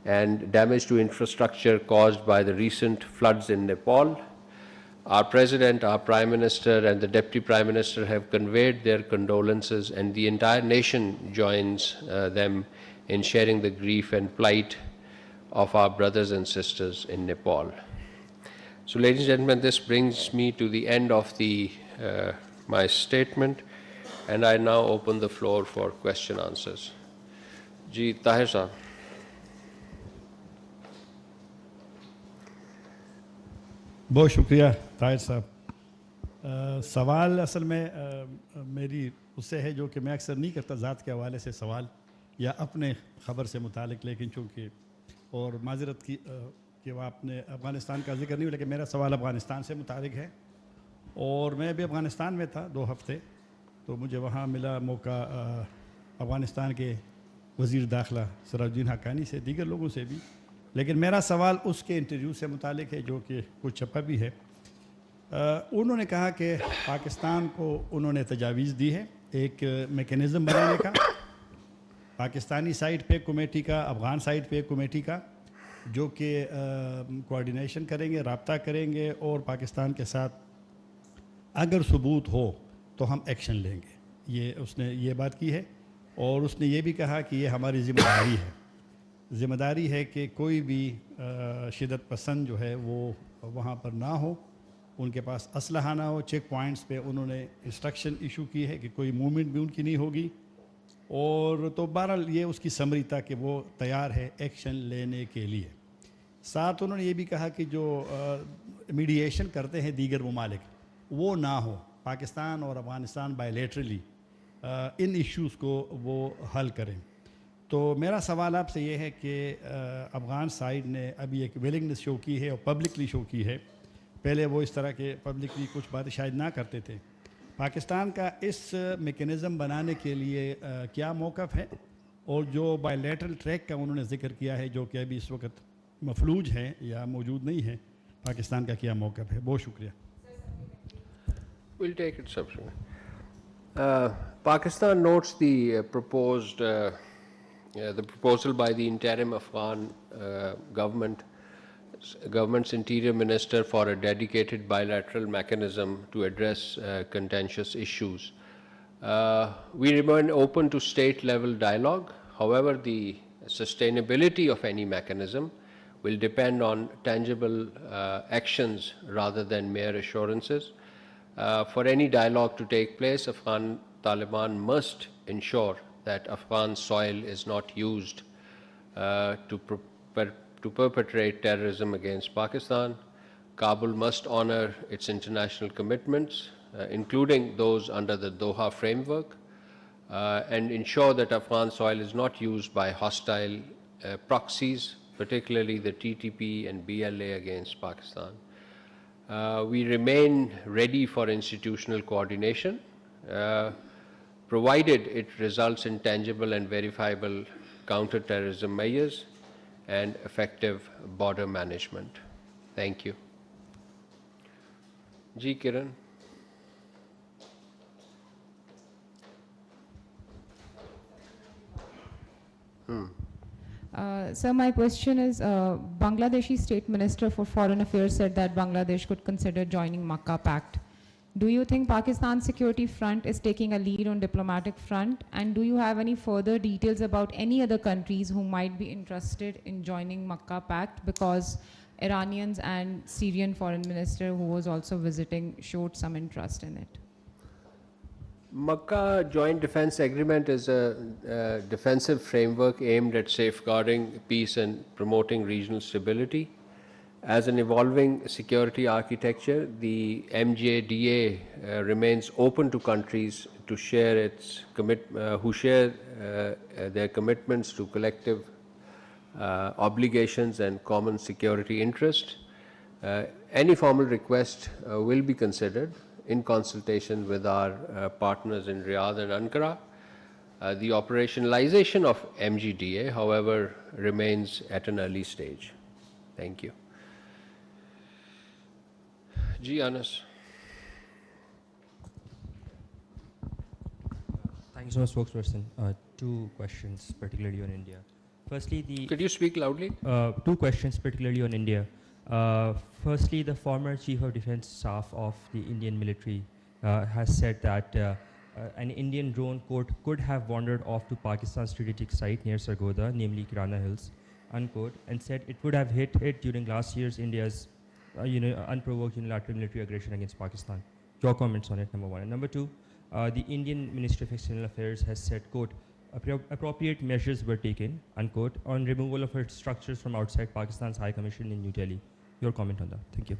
and damage to infrastructure caused by the recent floods in Nepal. Our President, our Prime Minister and the Deputy Prime Minister have conveyed their condolences, and the entire nation joins them in sharing the grief and plight of our brothers and sisters in Nepal. So, ladies and gentlemen, this brings me to the end of my statement, and I now open the floor for question answers. Ji, Tahir Sahab. बहुत शुक्रिया ताहिर साहब। सवाल असल में मेरी उससे है जो कि मैं अक्सर नहीं करता ज़ात के हवाले से सवाल या अपने ख़बर से मुतालिक, लेकिन चूँकि और माजरत की कि वह आपने अफ़गानिस्तान का जिक्र नहीं हुआ, लेकिन मेरा सवाल अफ़गानिस्तान से मुतालिक है। और मैं भी अफ़गानिस्तान में था 2 हफ़्ते, तो मुझे वहाँ मिला मौका अफ़गानिस्तान के वज़ीर दाखिला सराजुद्दीन हक्कानी से, दीगर लोगों से भी। लेकिन मेरा सवाल उसके इंटरव्यू से मुतालिक है जो कि कुछ छपा भी है। उन्होंने कहा कि पाकिस्तान को उन्होंने तजावीज़ दी है एक मेकनिज़म बनाने का, पाकिस्तानी साइड पे कमेटी का, अफ़गान साइड पे कमेटी का, जो कि कोऑर्डिनेशन करेंगे, राब्ता करेंगे और पाकिस्तान के साथ अगर सबूत हो तो हम एक्शन लेंगे। ये उसने ये बात की है। और उसने ये भी कहा कि ये हमारी ज़िम्मेदारी है कि कोई भी शिदत पसंद जो है वो वहाँ पर ना हो, उनके पास असलहा ना हो। चेक पॉइंट्स पे उन्होंने इंस्ट्रक्शन इशू की है कि कोई मूवमेंट भी उनकी नहीं होगी। और तो बहरहाल ये उसकी समरी था कि वो तैयार है एक्शन लेने के लिए। साथ उन्होंने ये भी कहा कि जो मीडिएशन करते हैं दीगर ममालिक वो ना हो, पाकिस्तान और अफ़गानिस्तान बायलैटरली इन इश्यूज़ को वो हल करें। तो मेरा सवाल आपसे ये है कि अफ़गान साइड ने अभी एक विलिंगनेस शो की है और पब्लिकली शो की है। पहले वो इस तरह के पब्लिकली कुछ बातें शायद ना करते थे। पाकिस्तान का इस मेकनिज़म बनाने के लिए क्या मौक़िफ़ है? और जो बायलैटरल ट्रैक का उन्होंने ज़िक्र किया है जो कि अभी इस वक्त मफलूज है या मौजूद नहीं है, पाकिस्तान का क्या मौक़िफ़ है? बहुत शुक्रिया। We'll take it subsequently. Pakistan notes the proposal by the interim Afghan government's interior minister for a dedicated bilateral mechanism to address contentious issues. We remain open to state-level dialogue. However, the sustainability of any mechanism will depend on tangible actions rather than mere assurances. For any dialogue to take place, Afghan Taliban must ensure that Afghan soil is not used to perpetrate terrorism against Pakistan. Kabul must honor its international commitments, including those under the Doha framework, and ensure that Afghan soil is not used by hostile proxies, particularly the TTP and BLA against Pakistan. We remain ready for institutional coordination, provided it results in tangible and verifiable counter-terrorism measures and effective border management. Thank you. Ji Kiran. Sir, my question is, Bangladeshi State Minister for Foreign Affairs said that Bangladesh could consider joining Makkah pact. Do you think Pakistan's security front is taking a lead on diplomatic front? And do you have any further details about any other countries who might be interested in joining Makkah pact? Because Iranians and Syrian foreign minister who was also visiting showed some interest in it. Makkah Joint Defense Agreement is a defensive framework aimed at safeguarding peace and promoting regional stability. As an evolving security architecture, the MJDA remains open to countries to share who share their commitments to collective obligations and common security interest. Any formal request will be considered in consultation with our partners in Riyadh and Ankara. The operationalization of MGDA, however, remains at an early stage. Thank you. Ji Anas. Thank you so much, spokesperson. 2 questions, particularly on India. Firstly, Could you speak loudly? two questions, particularly on India. Firstly, the former Chief of Defense Staff of the Indian military has said that an Indian drone could have wandered off to Pakistan's strategic site near Sargodha, namely Kirana Hills, unquote, and said it would have hit it during last year's India's unprovoked unilateral military aggression against Pakistan. Your comments on it, number one. And number two, the Indian Ministry of External Affairs has said, quote, appropriate measures were taken, unquote, on removal of its structures from outside Pakistan's High Commission in New Delhi. Your comment on that. Thank you.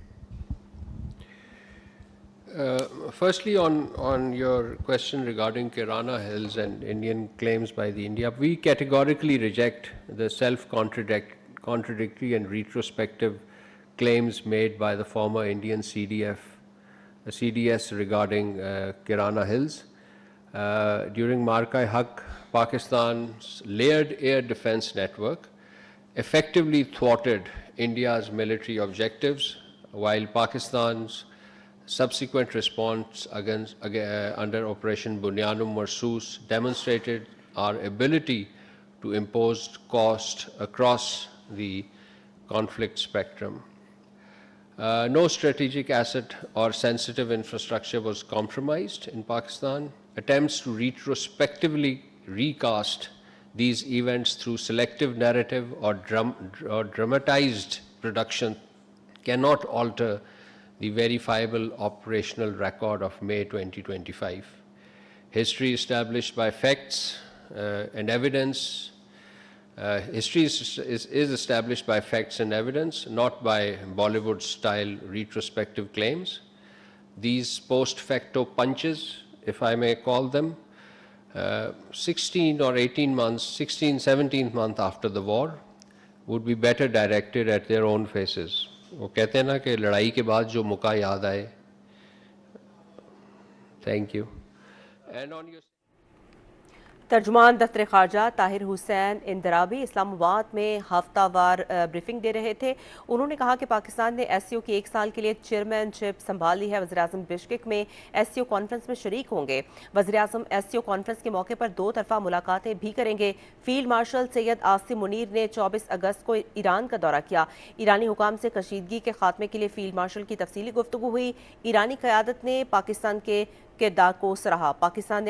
Firstly, on your question regarding Kirana Hills and Indian claims by the India, we categorically reject the self-contradictory and retrospective claims made by the former Indian CDS regarding Kirana Hills. During Marka-e-Haq, Pakistan's layered air defense network effectively thwarted India's military objectives, while Pakistan's subsequent response under Operation Bunyanum Marsoos demonstrated our ability to impose cost across the conflict spectrum. No strategic asset or sensitive infrastructure was compromised in Pakistan. Attempts to retrospectively recast these events through selective narrative or dramatized production cannot alter the verifiable operational record of May 2025. History established by facts and evidence. History is established by facts and evidence, not by Bollywood-style retrospective claims. These post-facto punches, if I may call them, 16 or 18 months, 16, 17 months after the war, would be better directed at their own faces. वो कहते हैं ना कि लड़ाई के बाद जो मौका याद आए. Thank you. And on your तर्जुमान दफ्तर ख़ारजा ताहिर हुसैन इंदराबी इस्लामाबाद में हफ्तावार ब्रीफिंग दे रहे थे। उन्होंने कहा कि पाकिस्तान ने एससीओ की 1 साल के लिए चेयरमैनशिप संभाल ली है। वज़ीर-ए-आज़म बिश्केक में एससीओ कॉन्फ्रेंस में शरीक होंगे। वज़ीर-ए-आज़म एससीओ कॉन्फ्रेंस के मौके पर 2 तरफ़ा मुलाकातें भी करेंगे। फील्ड मार्शल सैयद आसिफ मुनीर ने 24 अगस्त को ईरान का दौरा किया। ईरानी हुकाम से कशीदगी के खात्मे के लिए फील्ड मार्शल की तफसीली गुफ्तगू हुई। ईरानी क़यादत ने पाकिस्तान के किरदार को सराहा। पाकिस्तान ने